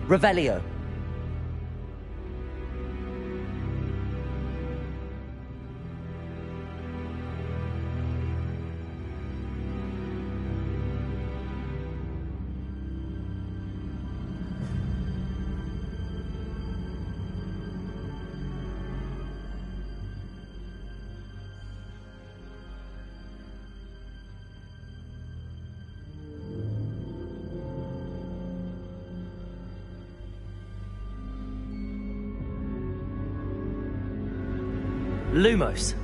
Revelio. Lumos.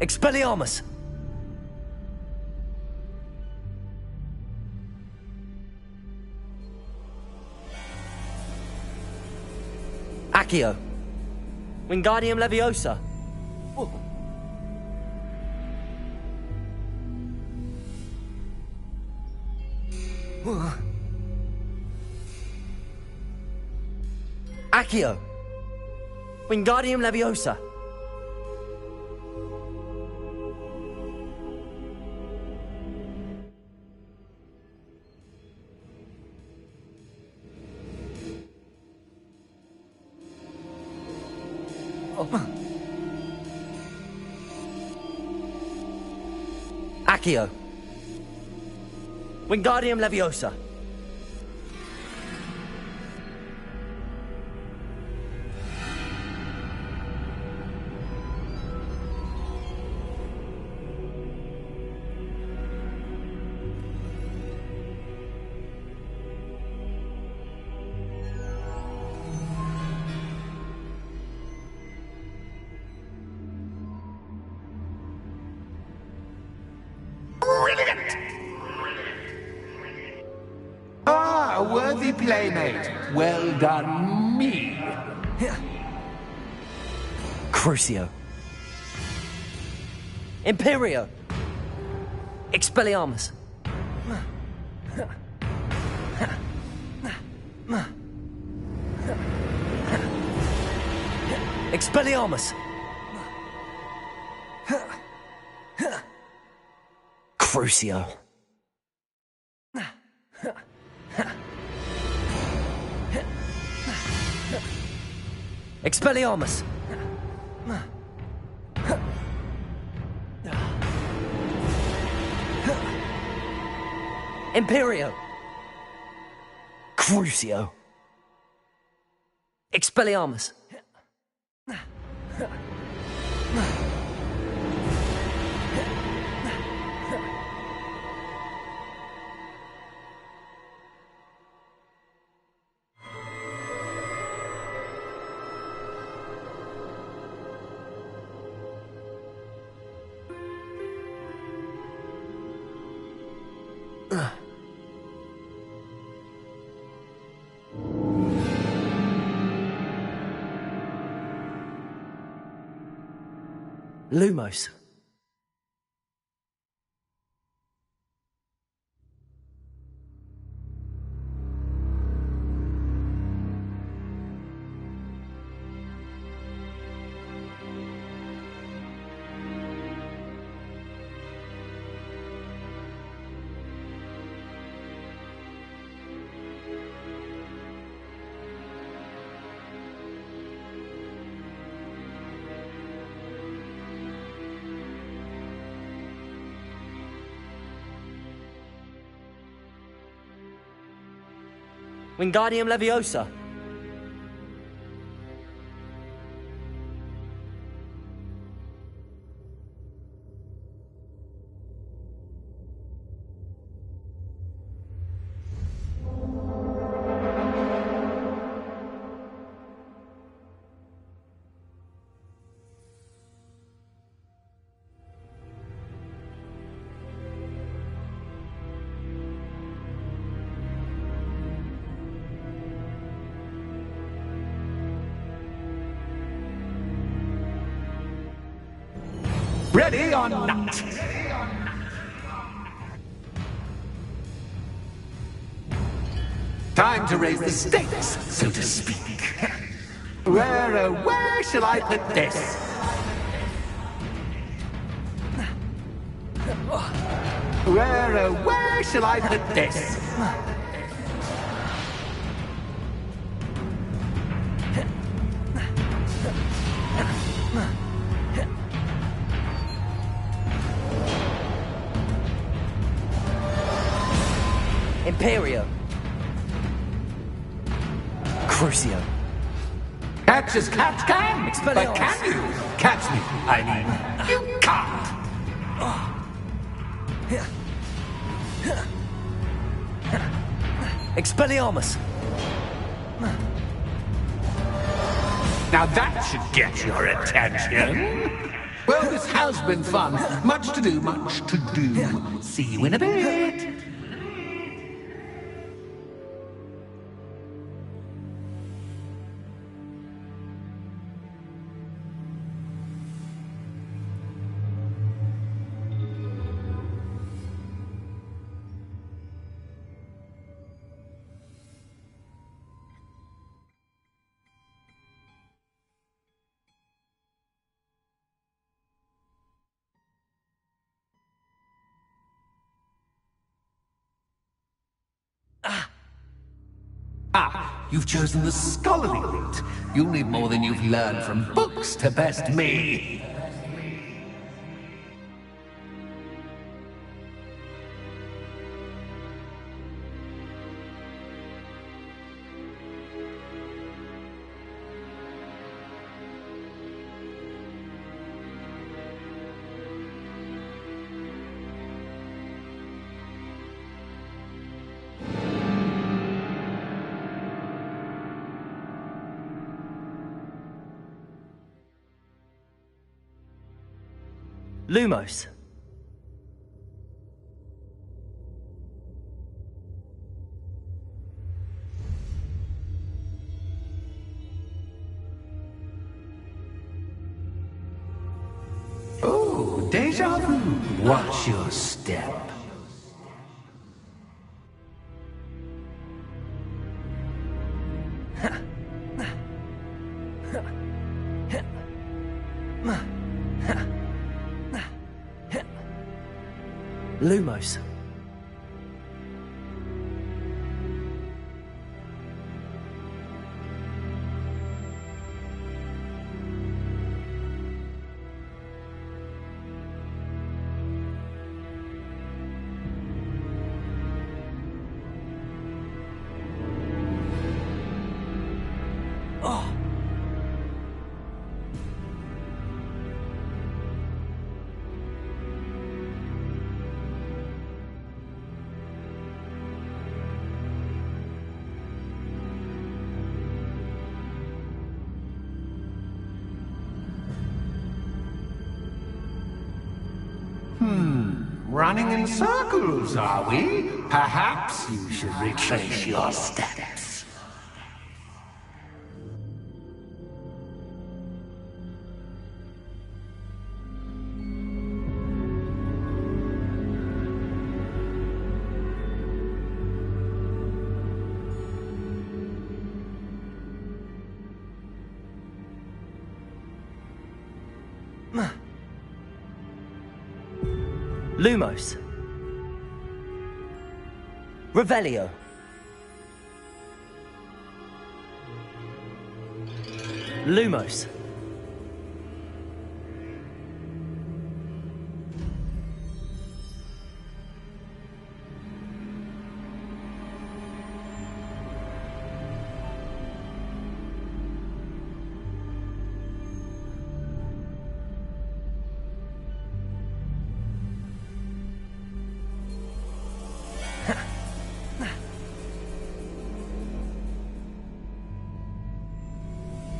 Expelliarmus! Accio! Wingardium Leviosa! Accio! Wingardium Leviosa! Accio! Wingardium Leviosa! Ah, a worthy playmate. Well done, me. Crucio. Imperio. Expelliarmus. Expelliarmus. Crucio. Expelliarmus. Imperio. Crucio. Expelliarmus. Lumos. Wingardium Leviosa. Ready or not? Time to raise the stakes, so to speak. Where shall I put this? Where shall I put this? Imperio. Crucio. Catch as catch can, Expelliarmus. but can you catch me? I mean, you can't. Expelliarmus. Now that should get your attention. Well, this has been fun. Much to do, much to do. See you in a bit. Ah, you've chosen the scholarly route. You'll need more than you've learned from books to best me. Lumos. Oh, deja vu. Watch your step. Lumos. Running in circles, are we? Perhaps you should retrace your steps. Lumos. Revelio. Lumos.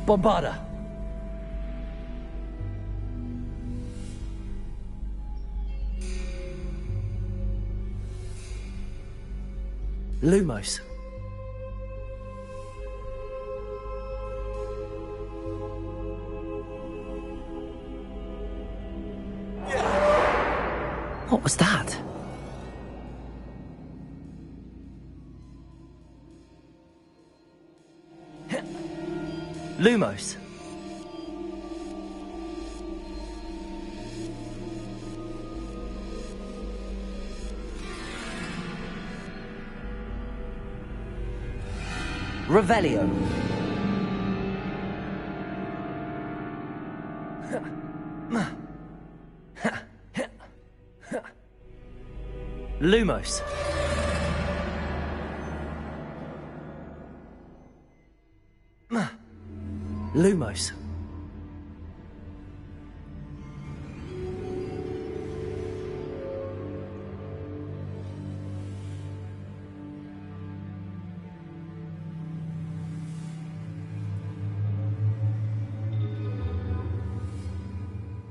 Bombarda. Lumos. What was that? Lumos. Revelio. Lumos. Lumos.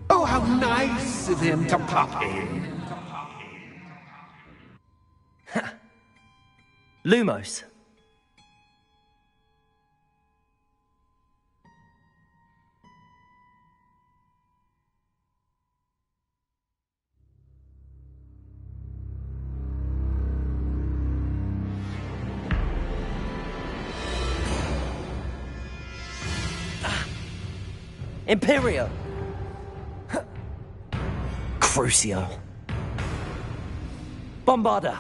Oh, how nice of him to pop in. Lumos. Imperio. Crucio. Bombarda.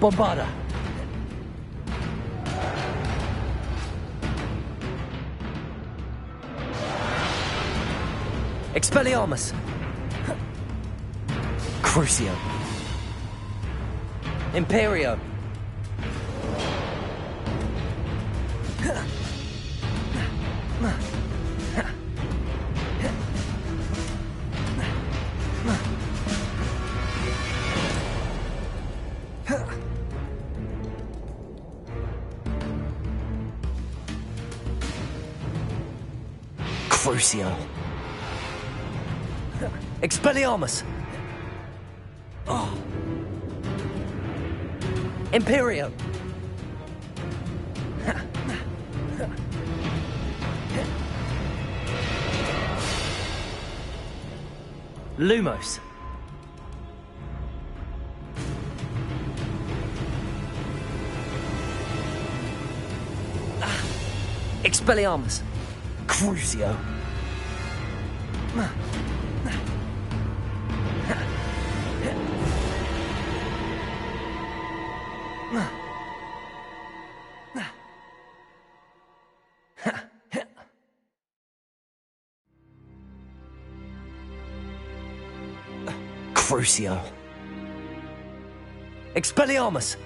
Bombarda. Expelliarmus. Crucio. Imperio. Crucio. Expelliarmus. Oh. Imperio. Lumos. Expelliarmus. Crucio. Crucio. Expelliarmus.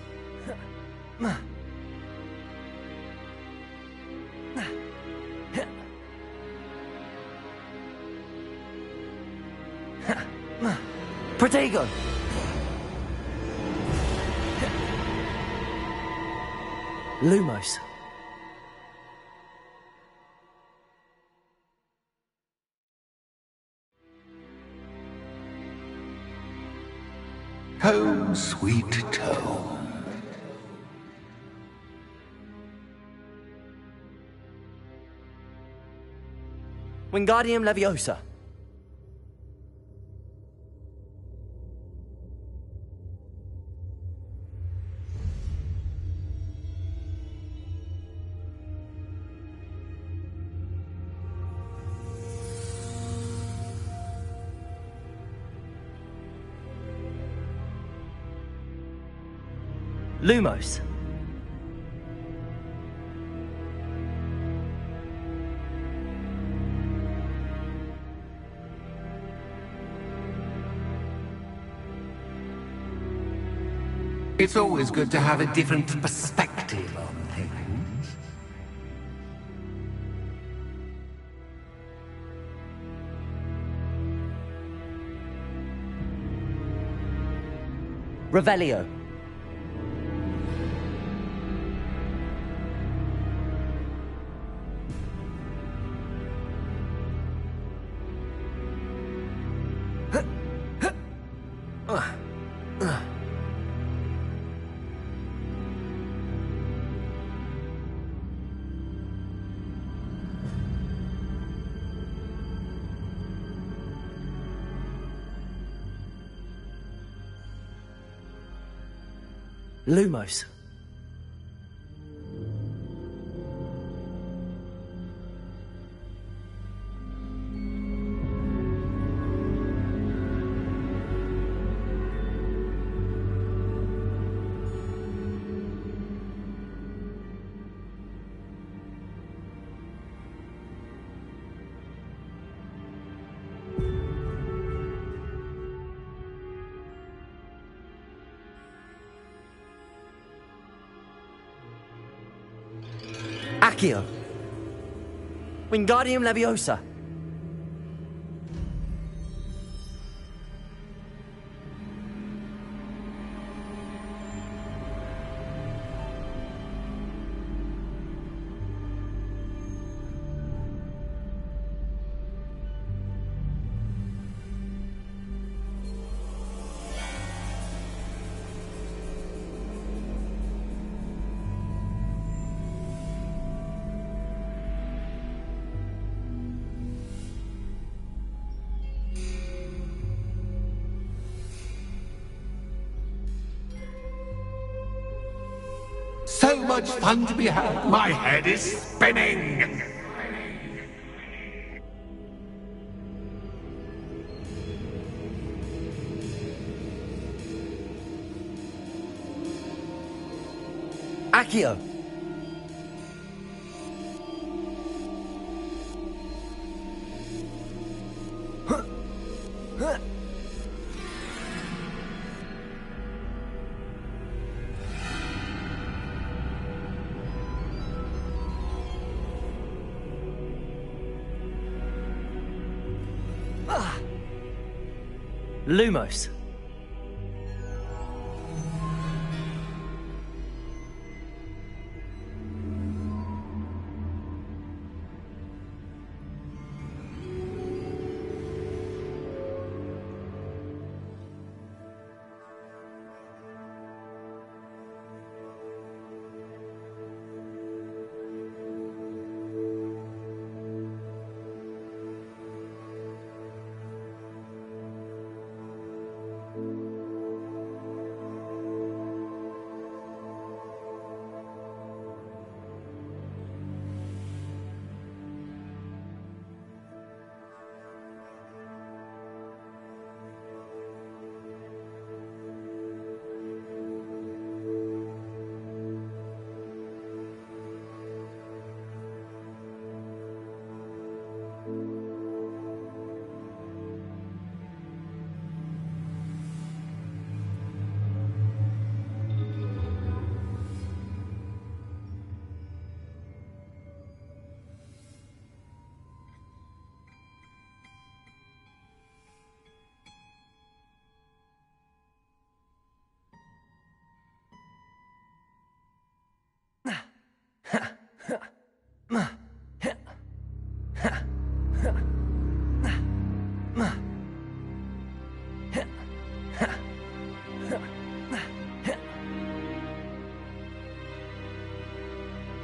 Protego. Lumos. Home, sweet home. Wingardium Leviosa. Lumos. It's always good to have a different perspective on things. Revelio. Lumos. Accio. Wingardium Leviosa. So much fun to be had. My head is spinning. Accio. Lumos.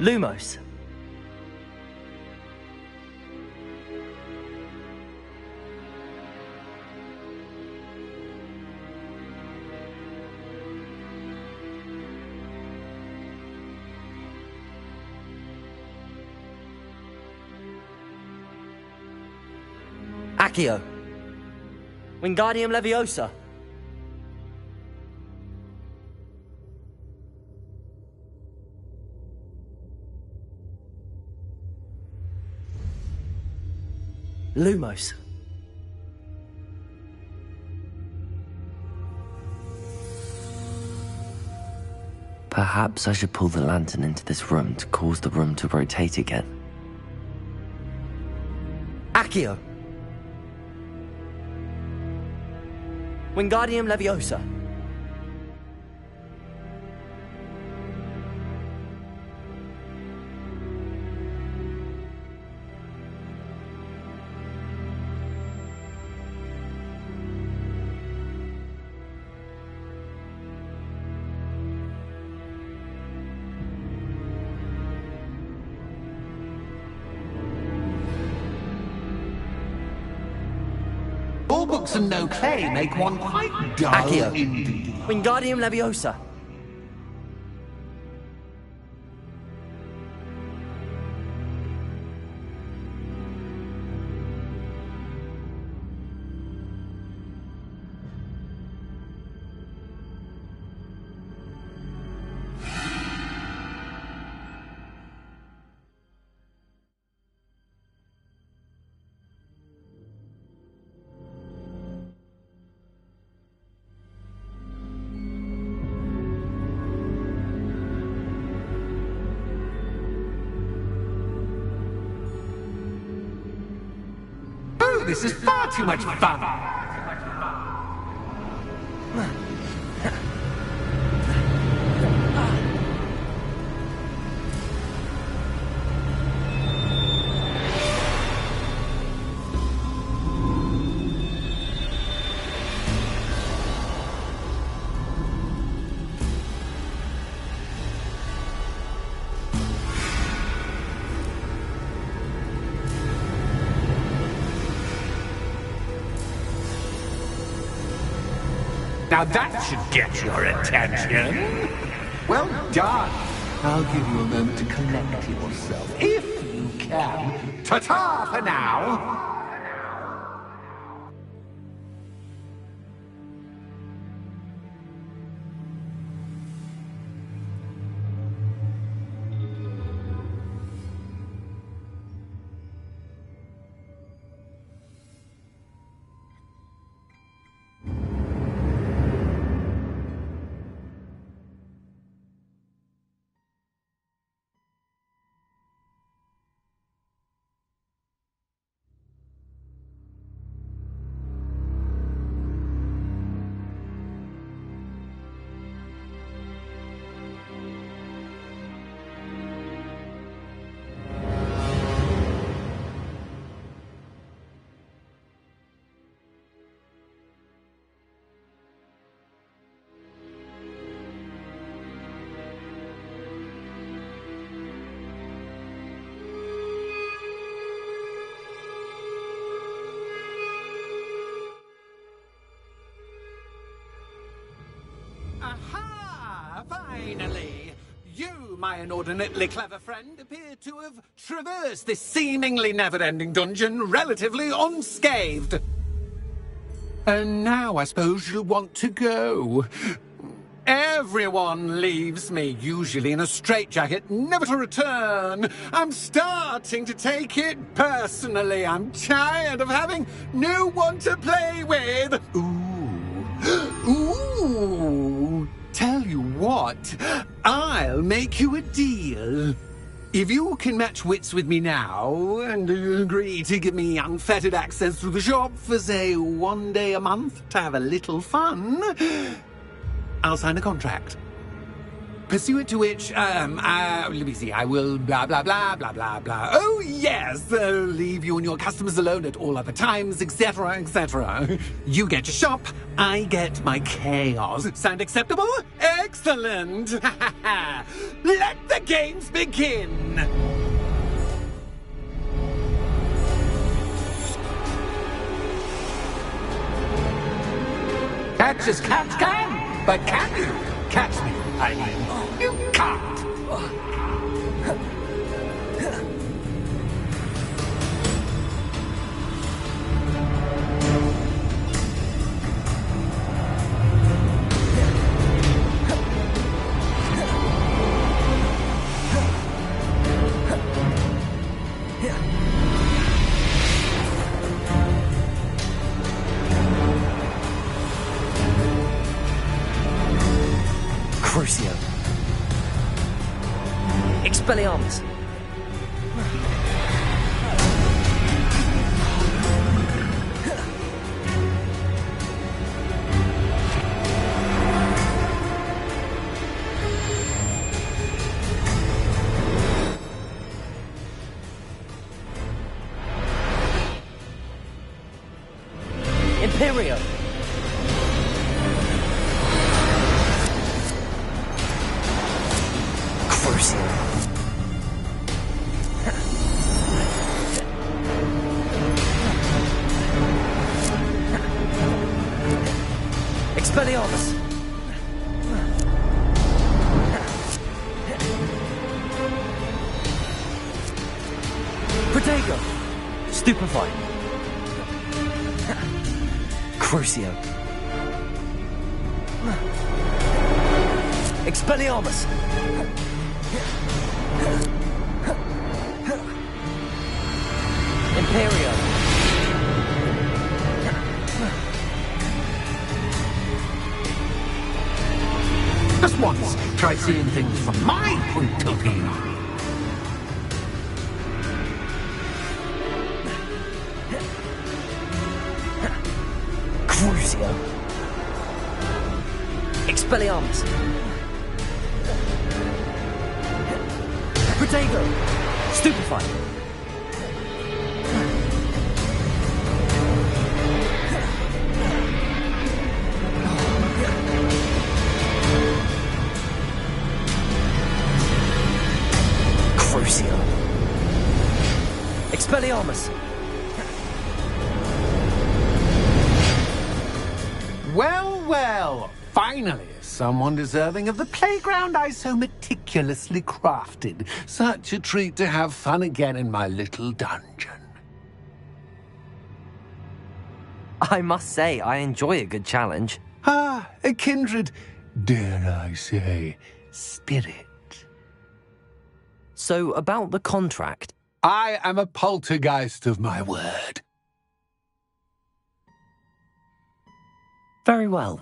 Lumos. Accio. Wingardium Leviosa. Lumos. Perhaps I should pull the lantern into this room to cause the room to rotate again. Accio. Wingardium Leviosa. All books and no clay make one quite dull Accio. indeed. Wingardium Leviosa. Oh, this is far too much fun. Now that should get your attention. Well done. I'll give you a moment to collect yourself, if you can. Ta-ta for now. Aha! Finally! You, my inordinately clever friend, appear to have traversed this seemingly never-ending dungeon relatively unscathed. And now I suppose you'll want to go. Everyone leaves me, usually in a straitjacket, never to return. I'm starting to take it personally. I'm tired of having no one to play with. Ooh, tell you what, I'll make you a deal. If you can match wits with me now and agree to give me unfettered access through the shop for, say, 1 day a month to have a little fun, I'll sign a contract. Pursuant to which, let me see, I will blah, blah, blah, blah, blah, blah. Oh, yes, leave you and your customers alone at all other times, etc., etc. You get your shop, I get my chaos. Sound acceptable? Excellent! Let the games begin! Catch as cats can, but can you catch me? I mean, you can't. Crucio. Expelliarmus. Imperio. Crucio. Expelliarmus. Protego. Stupefy. Crucio. Expelliarmus. Imperio. Just once, try seeing things from my point of view. Crucio. Expelliarmus. Protego. Stupefy. Crucio. Expelliarmus. Well, well, finally someone deserving of the playground I so meticulously crafted. Such a treat to have fun again in my little dungeon. I must say, I enjoy a good challenge. Ah, a kindred, dare I say, spirit. So, about the contract. I am a poltergeist of my word. Very well.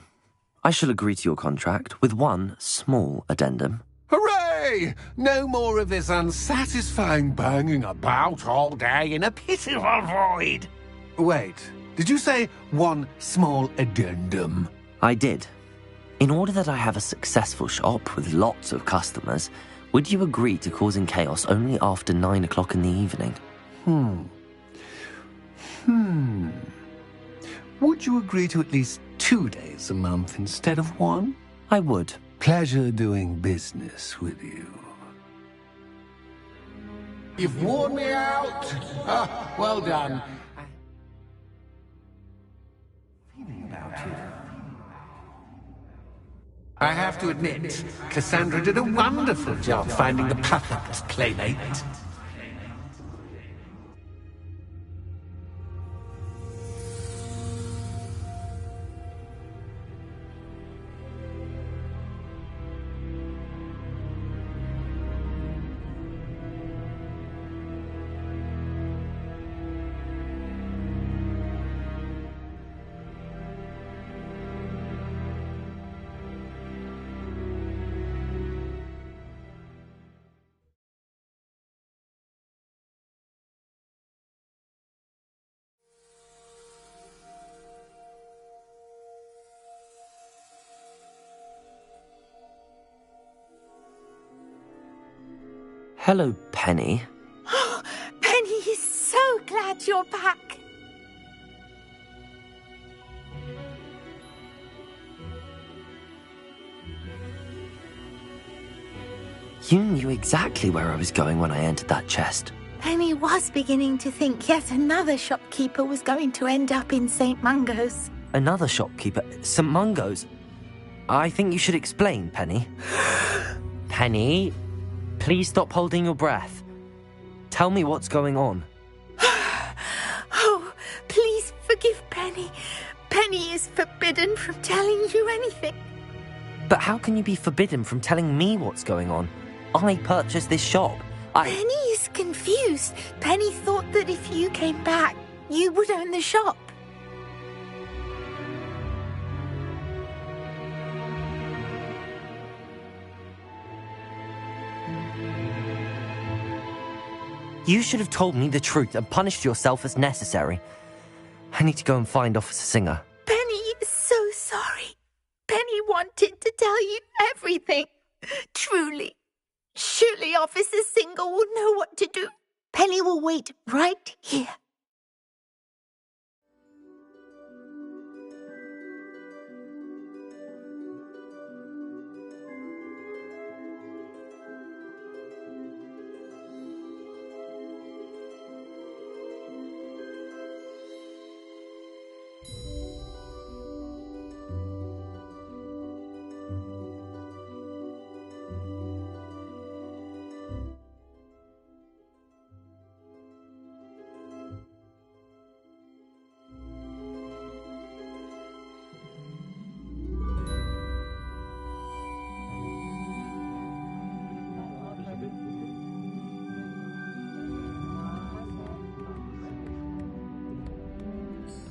I shall agree to your contract with one small addendum. Hooray! No more of this unsatisfying banging about all day in a pitiful void. Wait, did you say one small addendum? I did. In order that I have a successful shop with lots of customers, would you agree to causing chaos only after 9 o'clock in the evening? Would you agree to at least 2 days a month instead of one? I would. Pleasure doing business with you. You've worn me out. Ah, well done. I have to admit, Cassandra did a wonderful job finding the perfect playmate. Hello, Penny. Oh, Penny is so glad you're back. You knew exactly where I was going when I entered that chest. Penny was beginning to think yet another shopkeeper was going to end up in St. Mungo's. Another shopkeeper, St. Mungo's. I think you should explain, Penny. Penny, please stop holding your breath. Tell me what's going on. Oh, please forgive Penny. Penny is forbidden from telling you anything. But how can you be forbidden from telling me what's going on? I purchased this shop. Penny is confused. Penny thought that if you came back, you would own the shop. You should have told me the truth and punished yourself as necessary. I need to go and find Officer Singer. Penny is so sorry. Penny wanted to tell you everything. Truly. Surely Officer Singer will know what to do. Penny will wait right here.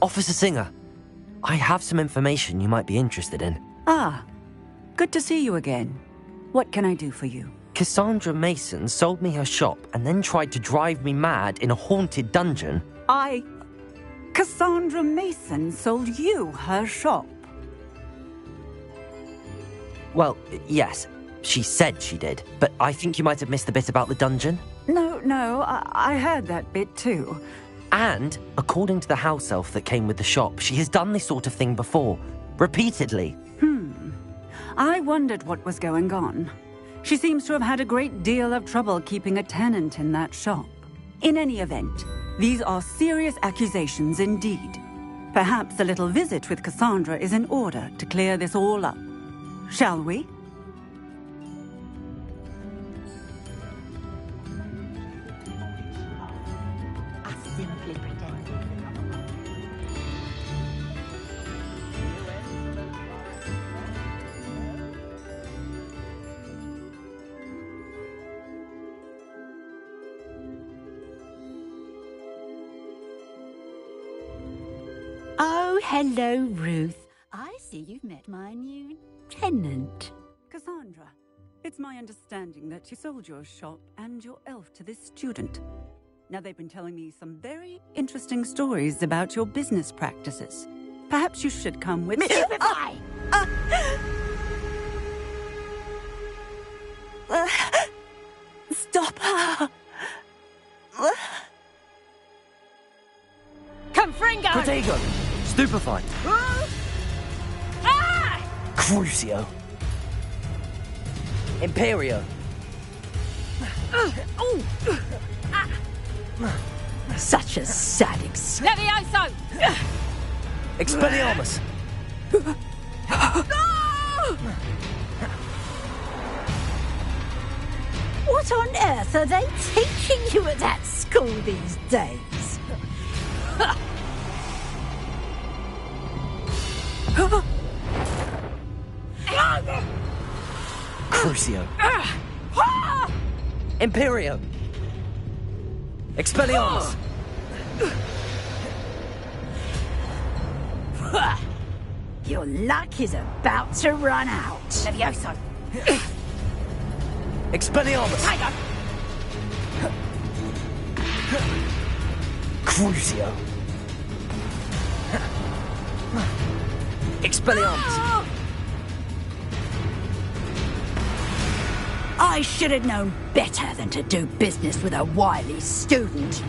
Officer Singer, I have some information you might be interested in. Ah, good to see you again. What can I do for you? Cassandra Mason sold me her shop and then tried to drive me mad in a haunted dungeon. Cassandra Mason sold you her shop. Well, yes, she said she did, but I think you might have missed the bit about the dungeon. No, I heard that bit too. And, according to the house elf that came with the shop, she has done this sort of thing before. Repeatedly. I wondered what was going on. She seems to have had a great deal of trouble keeping a tenant in that shop. In any event, these are serious accusations indeed. Perhaps a little visit with Cassandra is in order to clear this all up. Shall we? I simply pretended. Oh, hello, Ruth. I see you've met my new tenant. Cassandra, it's my understanding that you sold your shop and your elf to this student. Now, they've been telling me some very interesting stories about your business practices. Perhaps you should come with me. Stupefy! Stop her! Confringo! Protego! Stupefy! Ah! Crucio! Imperio! Such a sad excuse. Levioso! Expelliarmus! What on earth are they teaching you at that school these days? Crucio! Imperio! Expelliarmus! Your luck is about to run out. Levioso! Expelliarmus! Crucio! Expelliarmus! I should have known better than to do business with a wily student.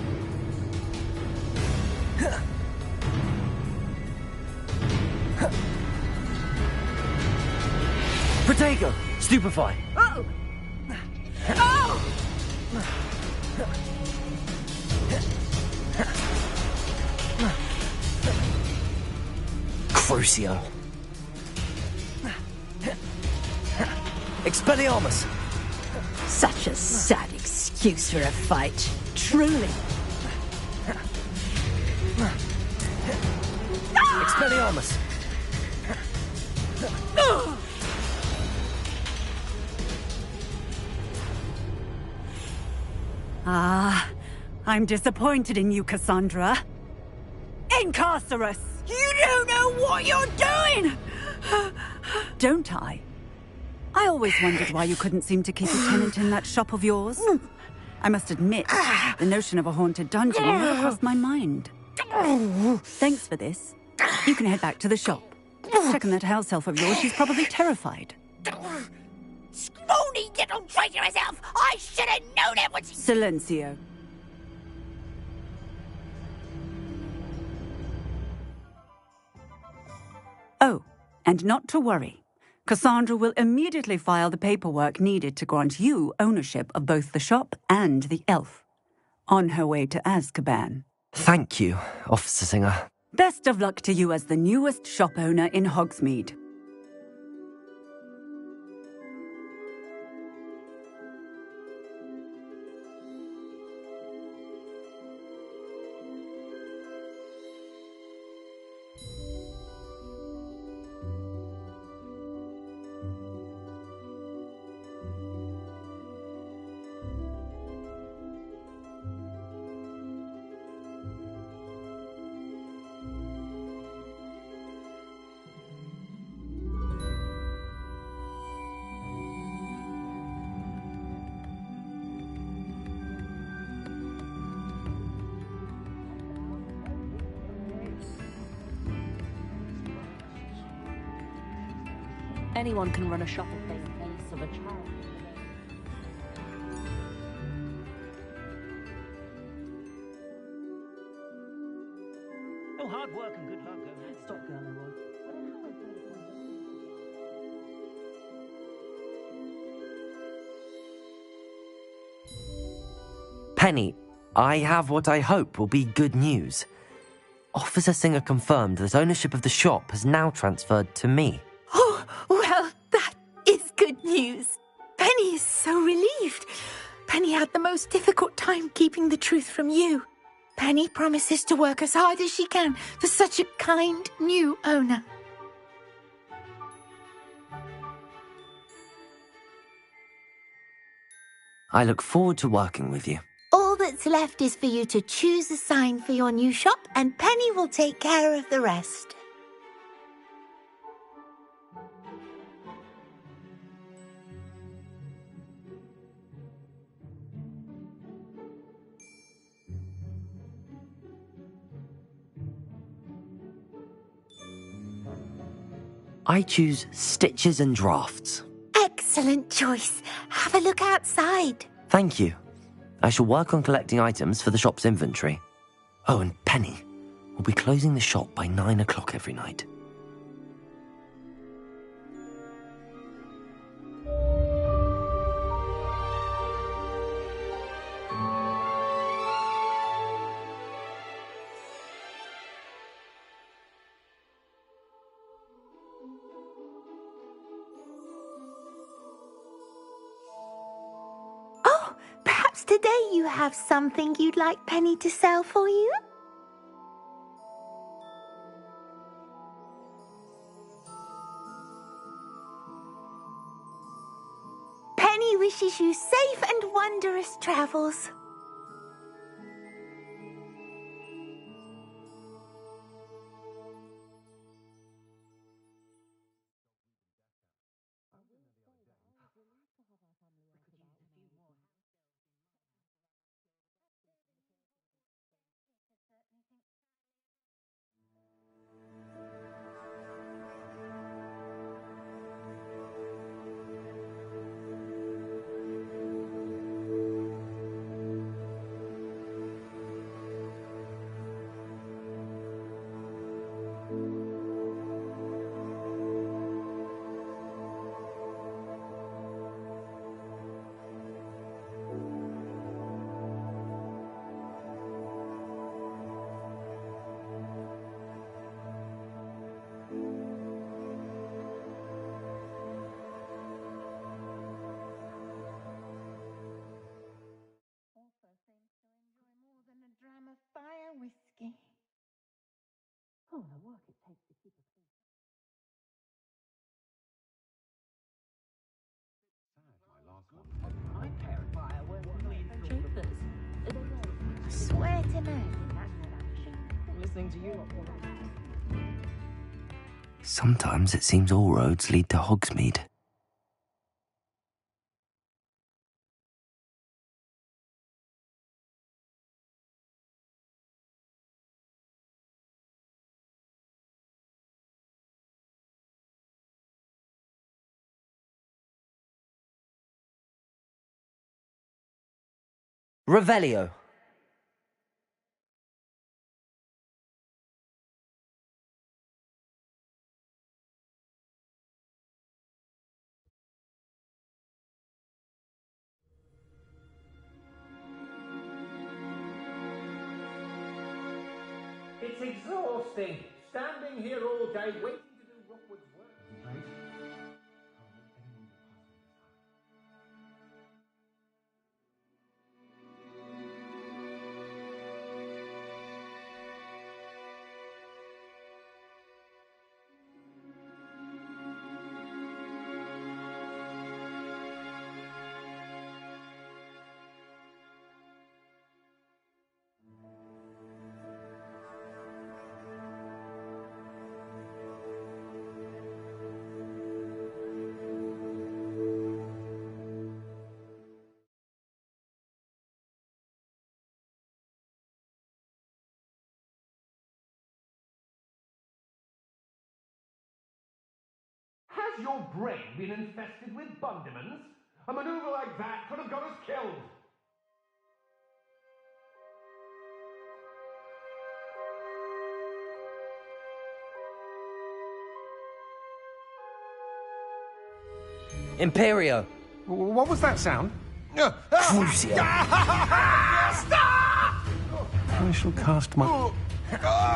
Protego! Stupefy! Oh! Oh! Crucio! Expelliarmus! Such a sad excuse for a fight, truly. Expelliarmus! I'm disappointed in you, Cassandra. Incarcerus! You don't know what you're doing! Don't I? I always wondered why you couldn't seem to keep a tenant in that shop of yours. I must admit, the notion of a haunted dungeon never crossed my mind. Thanks for this. You can head back to the shop. Check on that house elf of yours, she's probably terrified. Scrawny little traitor herself! I should have known it was... Silencio. Oh, and not to worry. Cassandra will immediately file the paperwork needed to grant you ownership of both the shop and the elf. On her way to Azkaban. Thank you, Officer Singer. Best of luck to you as the newest shop owner in Hogsmeade. Anyone can run a shop if they place of a child. Oh, hard work and good luck. Stop, girl, Roy. Penny, I have what I hope will be good news. Officer Singer confirmed that ownership of the shop has now transferred to me. Oh, well, that is good news. Penny is so relieved. Penny had the most difficult time keeping the truth from you. Penny promises to work as hard as she can for such a kind new owner. I look forward to working with you. All that's left is for you to choose a sign for your new shop, and Penny will take care of the rest. I choose stitches and drafts. Excellent choice. Have a look outside. Thank you. I shall work on collecting items for the shop's inventory. Oh, and Penny, we'll be closing the shop by 9 o'clock every night. Oh, perhaps today you have something you'd like Penny to sell for you? Penny wishes you safe and wondrous travels. Fire whiskey. Oh, the work it takes to keep a clean. I swear to man. Listening to you. Sometimes it seems all roads lead to Hogsmeade. Revelio. It's exhausting, standing here all day waiting to do Rockwood's work. Right? Has your brain been infested with bundimans? A maneuver like that could have got us killed. Imperio. What was that sound? Crucio. I shall cast my...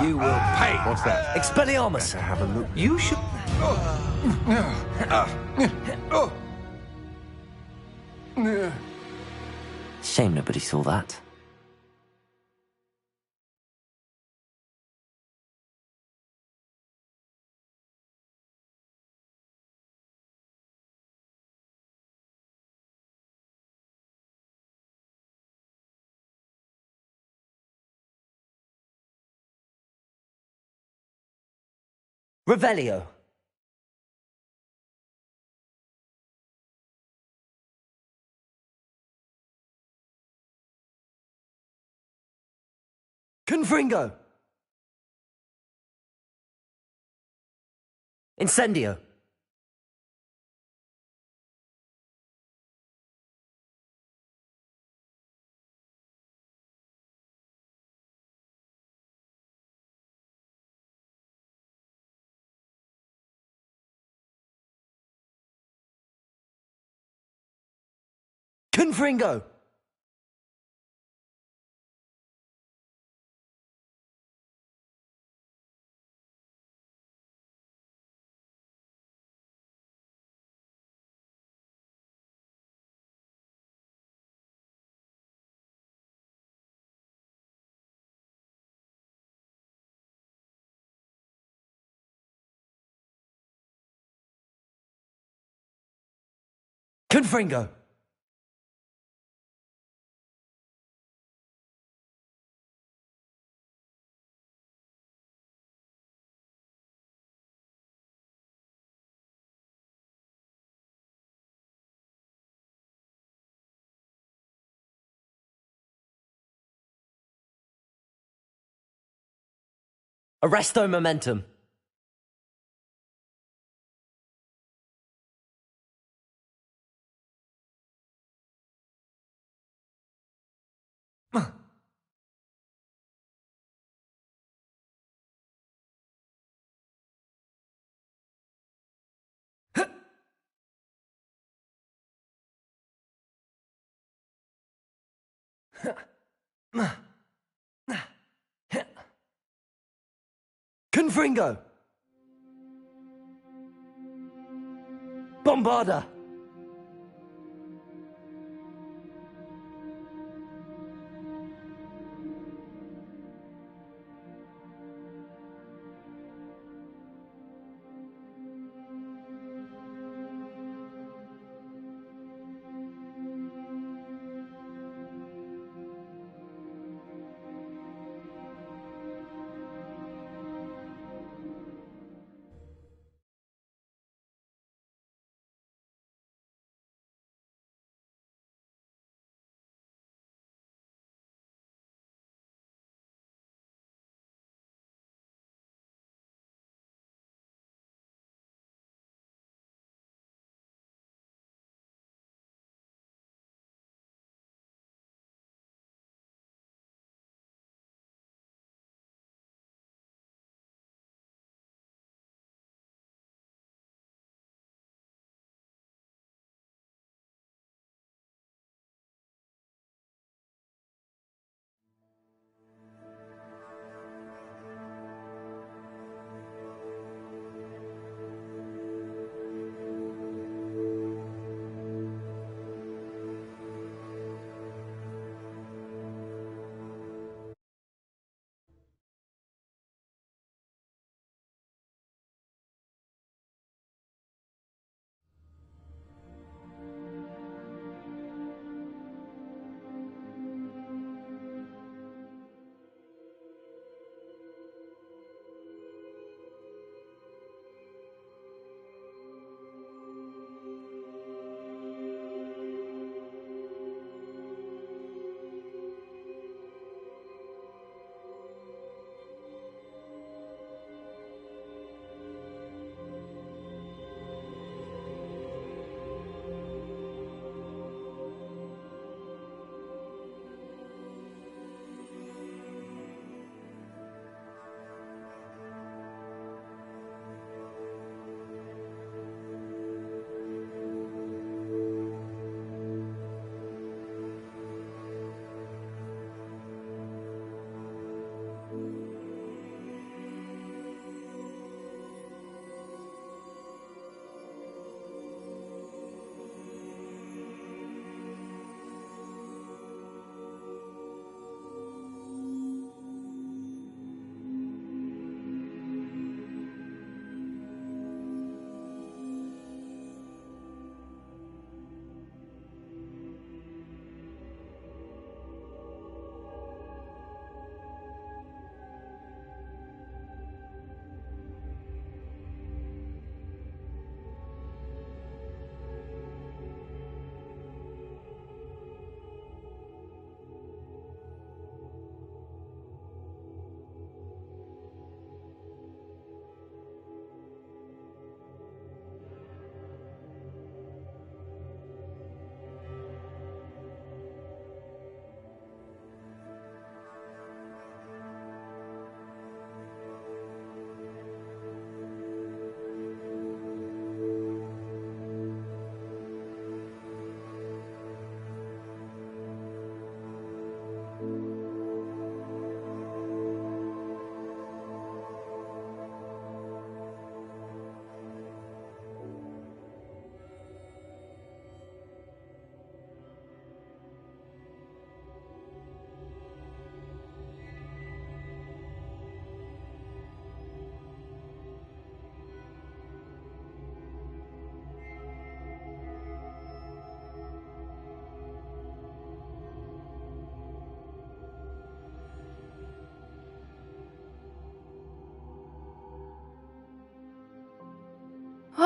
You will pay. What's that? Expelliarmus. Have a look. You should... Shame nobody saw that. Revelio. Confringo. Incendio. Confringo. Confringo. Arresto momentum. Confringo. Bombarda.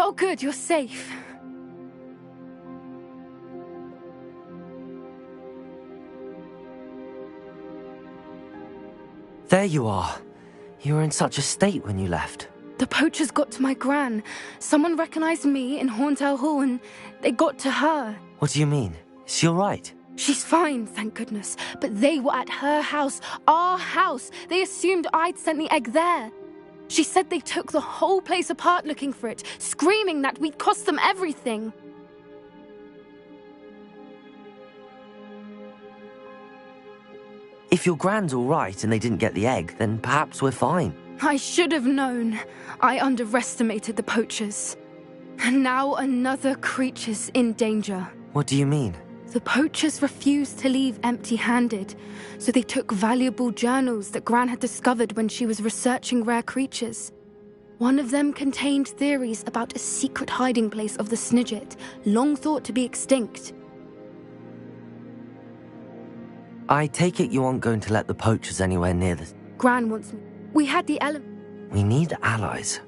Oh, good, you're safe. There you are. You were in such a state when you left. The poachers got to my gran. Someone recognized me in Horntail Hall and they got to her. What do you mean? Is she all right? She's fine, thank goodness. But they were at her house, our house. They assumed I'd sent the egg there. She said they took the whole place apart looking for it, screaming that we'd cost them everything. If your gran's all right and they didn't get the egg, then perhaps we're fine. I should have known. I underestimated the poachers. And now another creature's in danger. What do you mean? The poachers refused to leave empty-handed, so they took valuable journals that Gran had discovered when she was researching rare creatures. One of them contained theories about a secret hiding place of the Snidget, long thought to be extinct. I take it you aren't going to let the poachers anywhere near the... Gran wants me. We had the We need allies.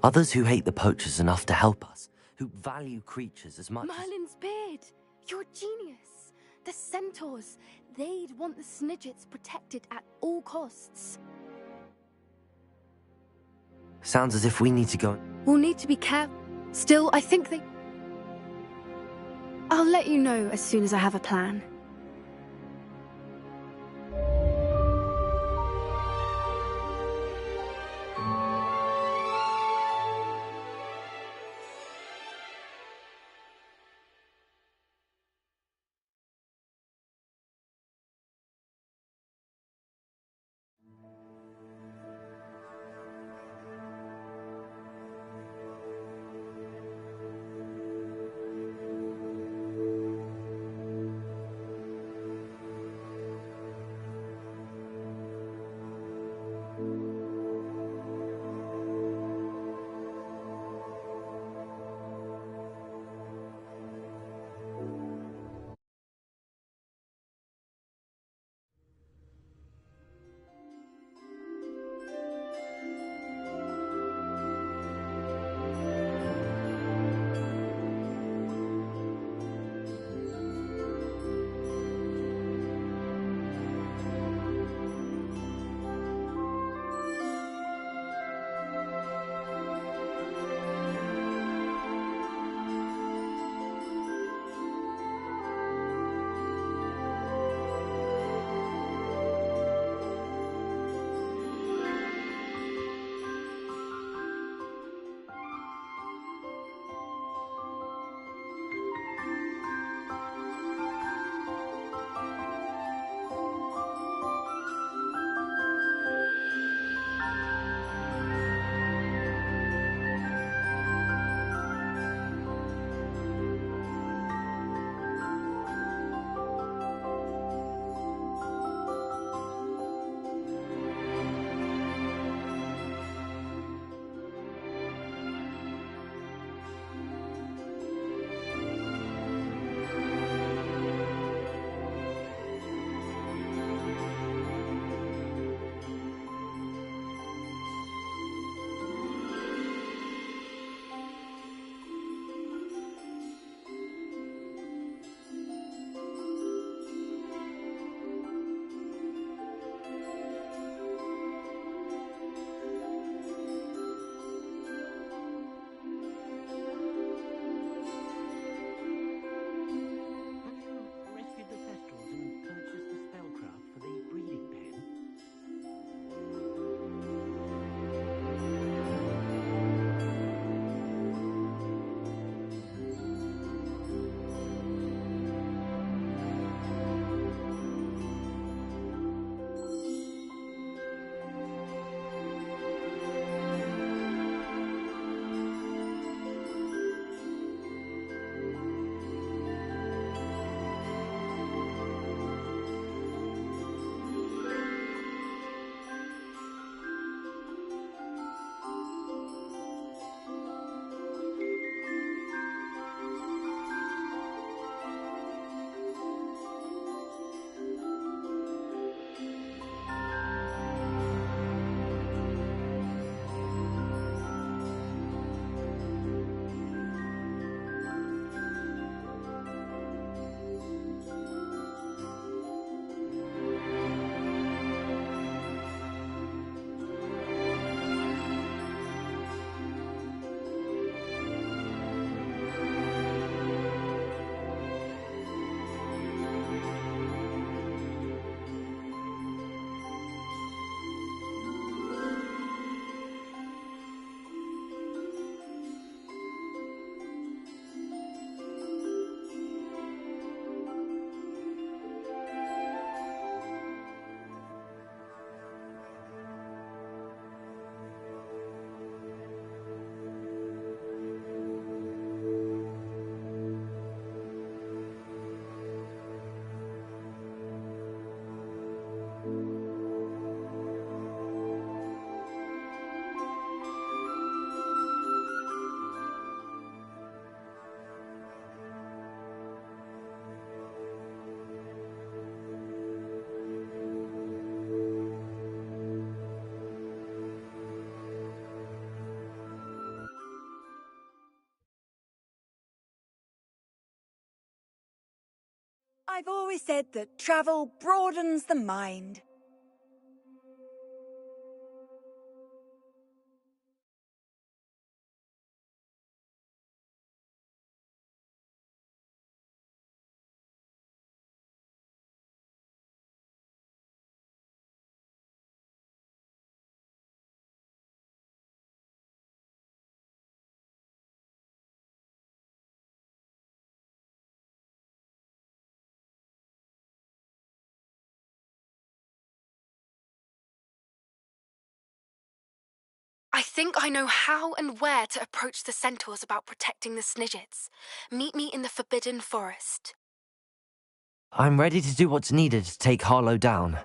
Others who hate the poachers enough to help us, who value creatures as much Merlin's beard! You're a genius! The centaurs, they'd want the Snidgets protected at all costs. Sounds as if we need to go... We'll need to be careful. Still, I think they... I'll let you know as soon as I have a plan. I've always said that travel broadens the mind. I think I know how and where to approach the centaurs about protecting the Snidgets. Meet me in the Forbidden Forest. I'm ready to do what's needed to take Harlow down.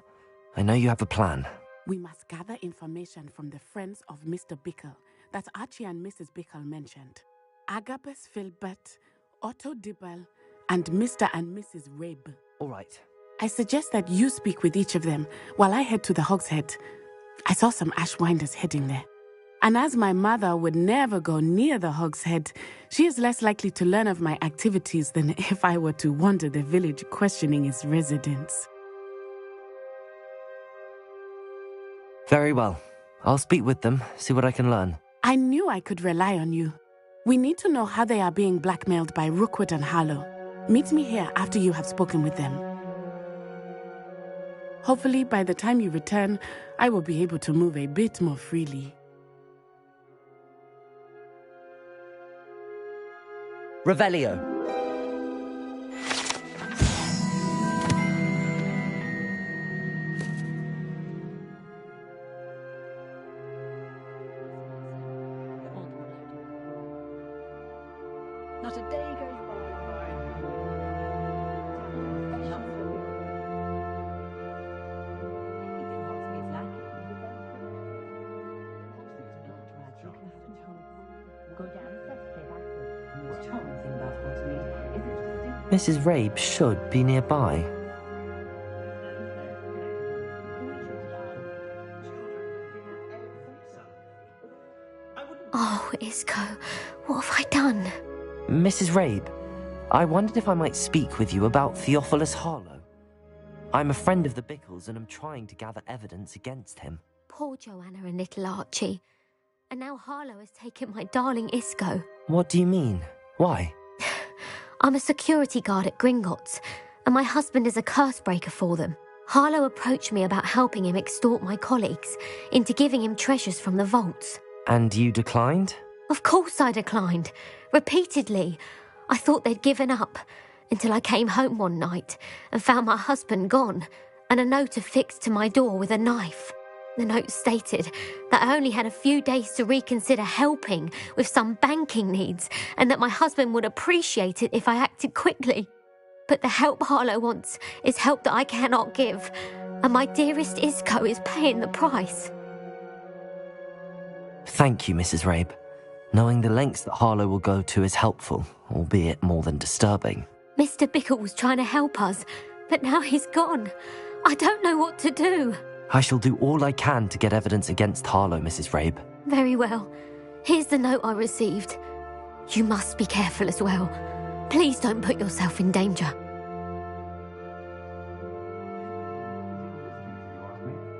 I know you have a plan. We must gather information from the friends of Mr. Bickle that Archie and Mrs. Bickle mentioned. Agabus Filbert, Otto Dibble, and Mr. and Mrs. Rabe. All right. I suggest that you speak with each of them while I head to the Hogshead. I saw some Ashwinders heading there. And as my mother would never go near the Hogshead, she is less likely to learn of my activities than if I were to wander the village questioning its residents. Very well. I'll speak with them, see what I can learn. I knew I could rely on you. We need to know how they are being blackmailed by Rookwood and Harlow. Meet me here after you have spoken with them. Hopefully, by the time you return, I will be able to move a bit more freely. Revelio. Not a day goes by. Mrs. Rabe should be nearby. Oh, Isco, what have I done? Mrs. Rabe, I wondered if I might speak with you about Theophilus Harlow. I'm a friend of the Bickles and am trying to gather evidence against him. Poor Joanna and little Archie. And now Harlow has taken my darling Isco. What do you mean? Why? I'm a security guard at Gringotts, and my husband is a curse breaker for them. Harlow approached me about helping him extort my colleagues into giving him treasures from the vaults. And you declined? Of course I declined. Repeatedly. I thought they'd given up, until I came home one night and found my husband gone, and a note affixed to my door with a knife. The note stated that I only had a few days to reconsider helping with some banking needs, and that my husband would appreciate it if I acted quickly. But the help Harlow wants is help that I cannot give, and my dearest Isco is paying the price. Thank you, Mrs. Rabe. Knowing the lengths that Harlow will go to is helpful, albeit more than disturbing. Mr. Bickle was trying to help us, but now he's gone. I don't know what to do. I shall do all I can to get evidence against Harlow, Mrs. Rabe. Very well. Here's the note I received. You must be careful as well. Please don't put yourself in danger.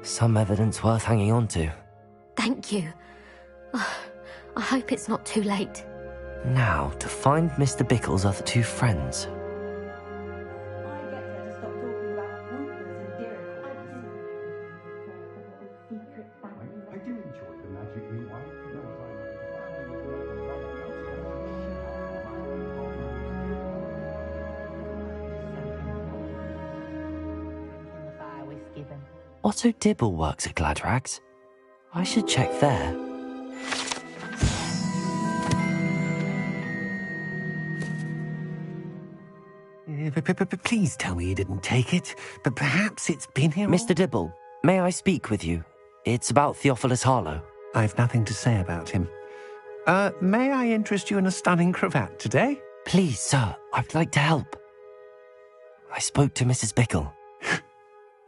Some evidence worth hanging on to. Thank you. I hope it's not too late. Now, to find Mr. Bickle's other two friends. Otto Dibble works at Gladrags. I should check there. Please tell me you didn't take it, but perhaps it's been here. Mr. Dibble, may I speak with you? It's about Theophilus Harlow. I've nothing to say about him. May I interest you in a stunning cravat today? Please, sir, I'd like to help. I spoke to Mrs. Bickle.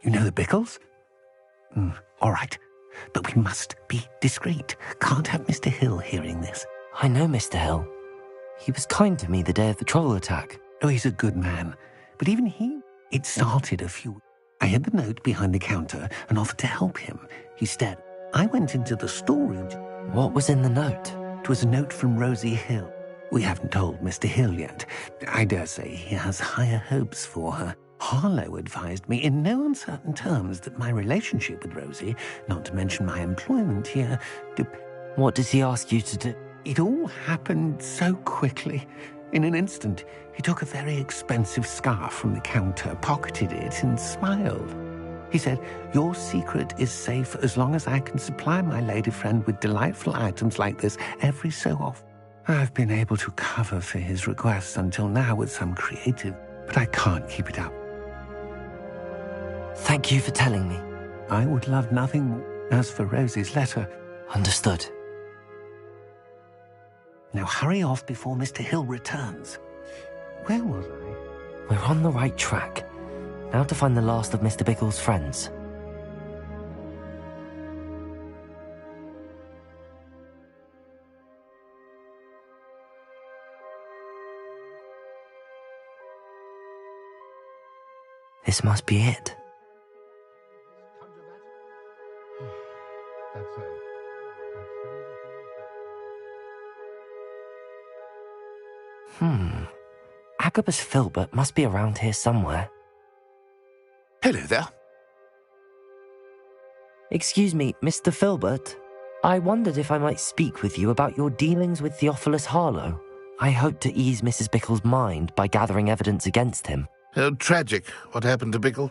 You know the Bickles? All right, but we must be discreet. Can't have Mr. Hill hearing this. I know Mr. Hill. He was kind to me the day of the troll attack. Oh, he's a good man, but even he... It started a few... I hid the note behind the counter and offered to help him. He stared. I went into the storeroom. What was in the note? It was a note from Rosie Hill. We haven't told Mr. Hill yet. I dare say he has higher hopes for her. Harlow advised me in no uncertain terms that my relationship with Rosie, not to mention my employment here, What did he ask you to do? It all happened so quickly. In an instant, he took a very expensive scarf from the counter, pocketed it, and smiled. He said, "Your secret is safe as long as I can supply my lady friend with delightful items like this every so often." I've been able to cover for his requests until now with some creative, but I can't keep it up. Thank you for telling me. I would love nothing more. As for Rosie's letter... Understood. Now hurry off before Mr. Hill returns. Where was I? We're on the right track. Now to find the last of Mr. Bickle's friends. This must be it. That's it. Agabus Filbert must be around here somewhere. Hello there. Excuse me, Mr. Filbert. I wondered if I might speak with you about your dealings with Theophilus Harlow. I hope to ease Mrs. Bickle's mind by gathering evidence against him. Oh, tragic, what happened to Bickle.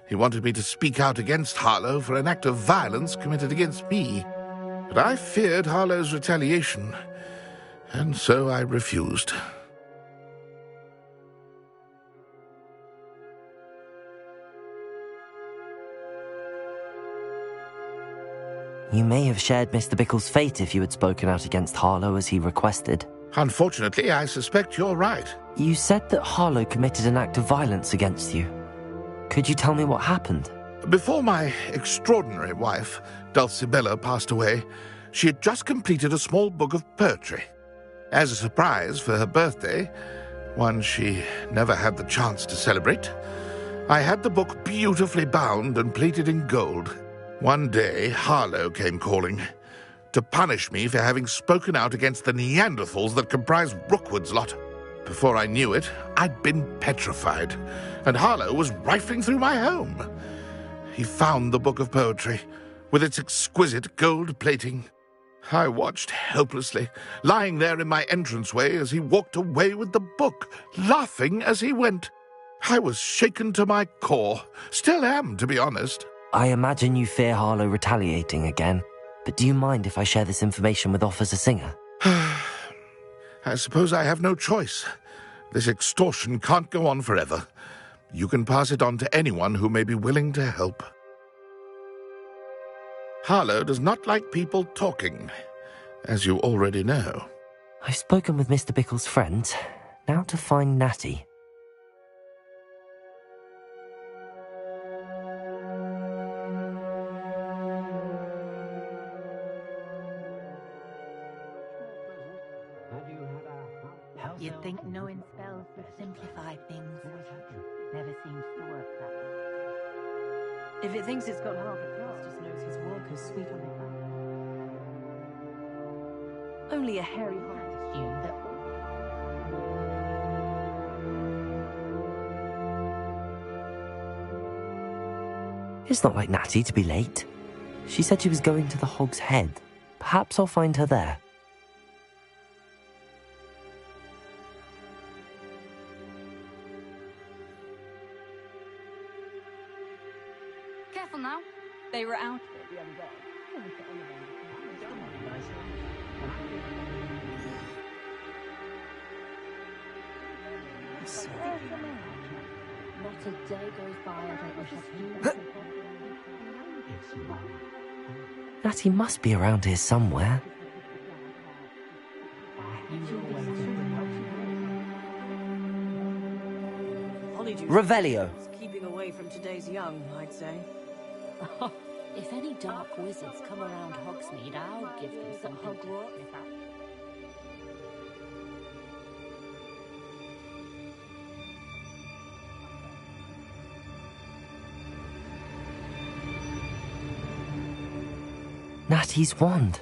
He wanted me to speak out against Harlow for an act of violence committed against me. But I feared Harlow's retaliation, and so I refused. You may have shared Mr. Bickle's fate if you had spoken out against Harlow as he requested. Unfortunately, I suspect you're right. You said that Harlow committed an act of violence against you. Could you tell me what happened? Before my extraordinary wife, Dulcibella, passed away, she had just completed a small book of poetry. As a surprise for her birthday, one she never had the chance to celebrate, I had the book beautifully bound and plated in gold. One day, Harlow came calling to punish me for having spoken out against the Neanderthals that comprise Rookwood's lot. Before I knew it, I'd been petrified, and Harlow was rifling through my home. He found the book of poetry, with its exquisite gold plating. I watched helplessly, lying there in my entranceway as he walked away with the book, laughing as he went. I was shaken to my core, still am, to be honest. I imagine you fear Harlow retaliating again, but do you mind if I share this information with Officer Singer? I suppose I have no choice. This extortion can't go on forever. You can pass it on to anyone who may be willing to help. Harlow does not like people talking, as you already know. I've spoken with Mr. Bickle's friends. Now to find Natty. You'd think knowing spells would simplify things. Never seems to work that way. If it thinks it's got half a class, just knows his work is sweet on it. Only a hairy heart assumed that. It's not like Natty to be late. She said she was going to the Hog's Head. Perhaps I'll find her there. Careful now. They were out the other day. Not a day goes by I don't wish I Natty must be around here somewhere. Revelio. Keeping away from today's young, I'd say. If any dark wizards come around Hogsmeade, I'll give them some Hogwarts. Natty's wand.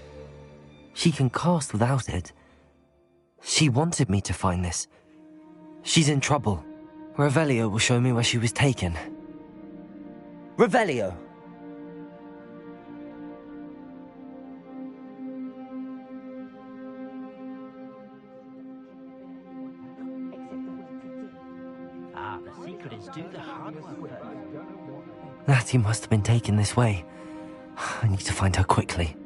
She can cast without it. She wanted me to find this. She's in trouble. Revelio will show me where she was taken. Revelio! Ah, the secret is do the hard work first. Natty must have been taken this way. I need to find her quickly.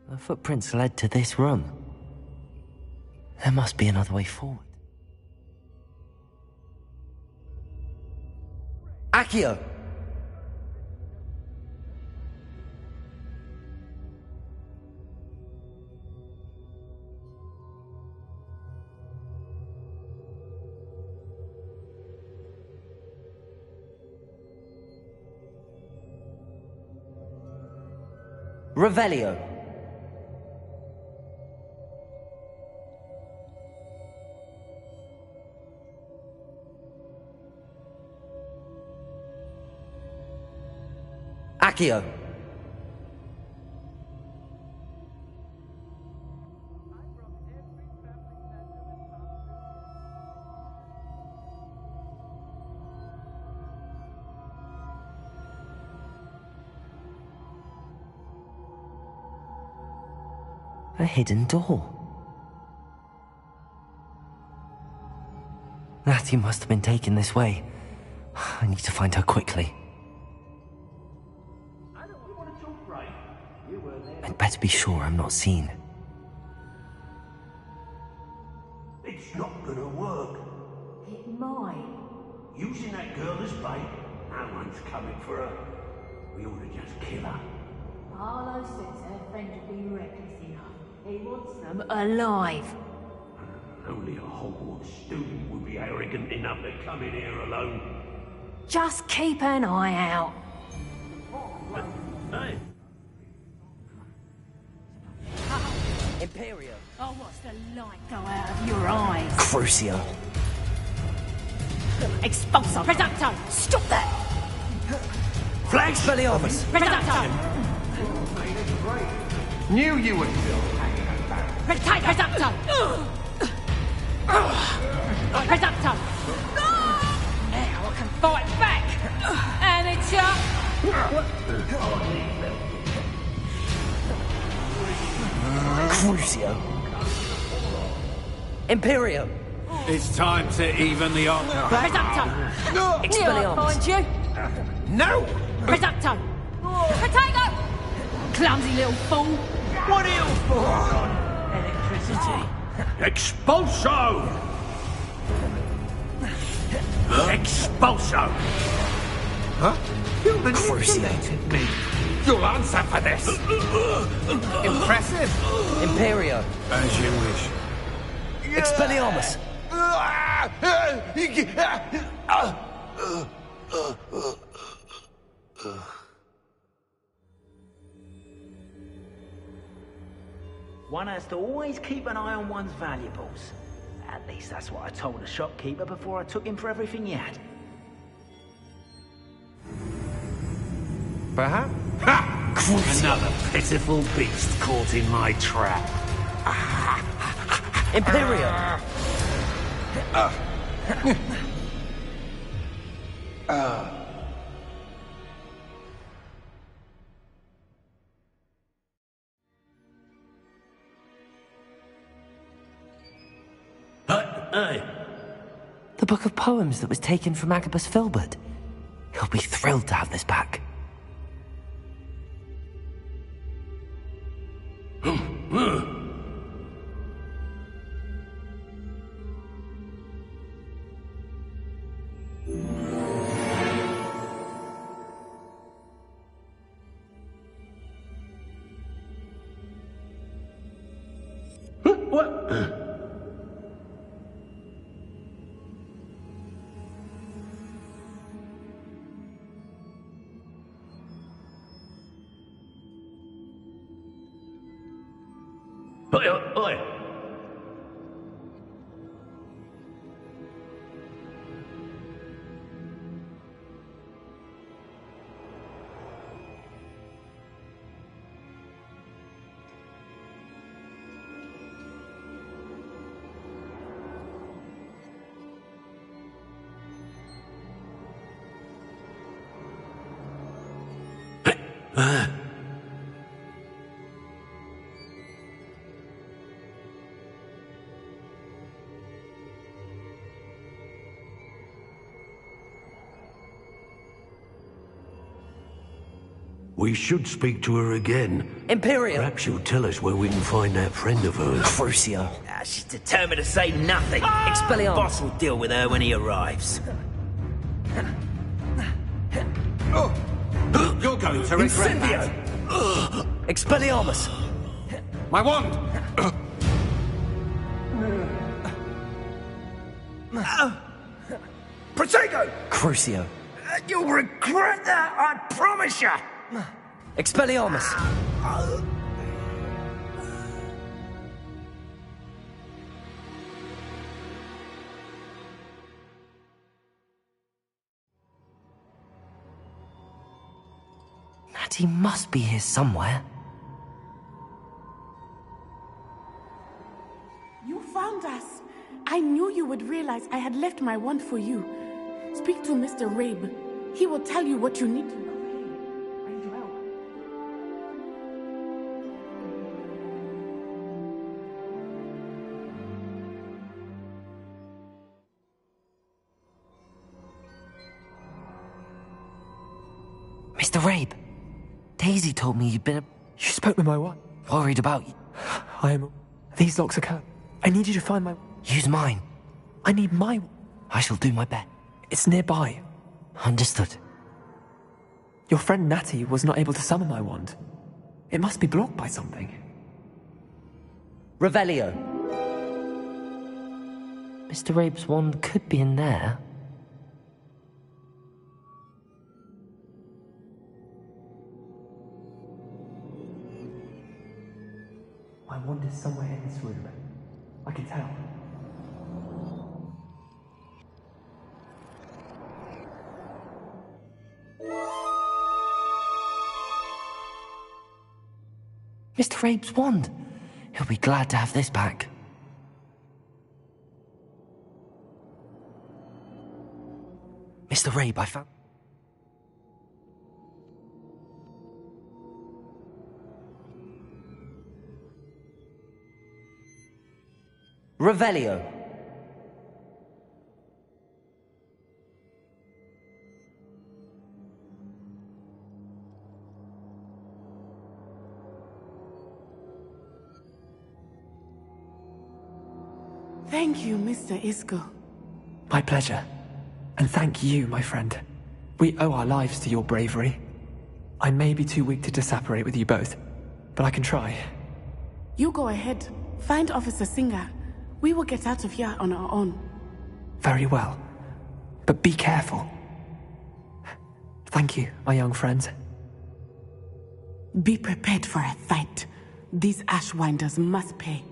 The footprints led to this room. There must be another way forward. Accio! Revelio. Accio. A hidden door. Natty must have been taken this way. I need to find her quickly. I'd better be sure I'm not seen. It's not gonna work. It might. Using that girl as bait, no one's coming for her. We ought to just kill her. Harlow says her friend would be reckless enough. He wants them alive. Only a Hogwarts student would be arrogant enough to come in here alone. Just keep an eye out. Hey. Imperio. Oh, what's the light go out of your eyes? Crucio. Expulso. Reducto. Stop that. Flags Expelliarmus. Reducto. Knew you would. Retake. Reducto. Reducto. Now I can fight back. Amateur. Crucio. Imperio. It's time to even the odds. Reducto. Expelliarmus. Find you. No! Reducto. Potato. Clumsy little fool. What are you for? Electricity. Expulso! Expulso! Huh? You manipulated me. You'll answer for this. Impressive. Imperio. As you wish. Expelliarmus. One has to always keep an eye on one's valuables. At least that's what I told the shopkeeper before I took him for everything he had. Perhaps? Ha! Another pitiful beast caught in my trap. Imperio. Hey. The book of poems that was taken from Agabus Filbert. He'll be thrilled to have this back. What? Oi, oi. We should speak to her again. Imperial! Perhaps she'll tell us where we can find that friend of hers. Crucio. She's determined to say nothing. Expelliarmus. Boss will deal with her when he arrives. You're going to regret that. Expelliarmus. My wand! Protego! Crucio. You'll regret that, I promise you! Expelliarmus. Natty must be here somewhere. You found us. I knew you would realize I had left my wand for you. Speak to Mr. Rabe. He will tell you what you need to know. Mr. Rabe, Daisy told me you'd been You spoke with my wife. worried about you. I am... These locks are cut. I need you to find my... Use mine. I need my... I shall do my best. It's nearby. Understood. Your friend Natty was not able to summon my wand. It must be blocked by something. Revelio. Mr. Rabe's wand could be in there. My wand is somewhere in this room. I can tell. Mr. Rabe's wand. He'll be glad to have this back. Mr. Rabe, I found... Revelio. Thank you, Mr. Isco. My pleasure. And thank you, my friend. We owe our lives to your bravery. I may be too weak to disapparate with you both, but I can try. You go ahead. Find Officer Singer. We will get out of here on our own. Very well. But be careful. Thank you, my young friends. Be prepared for a fight. These Ashwinders must pay.